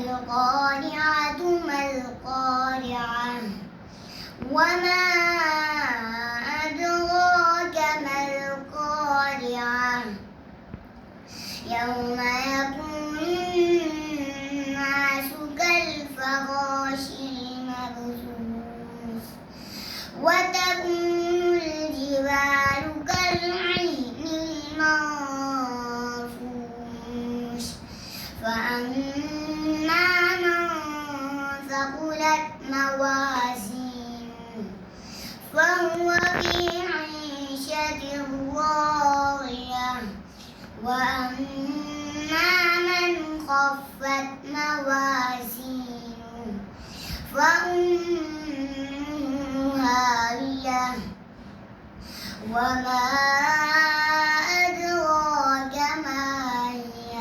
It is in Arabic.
القارعة ما القارعة وما أدراك ما القارعة يوم يكون الناس كالفراش المبثوث وتكون الجبال كالعهن المنفوش فأما من ثقلت موازينه فهو في عيشة راضية وأما من خفت موازينه فأمه هاوية وما أدراك ما هي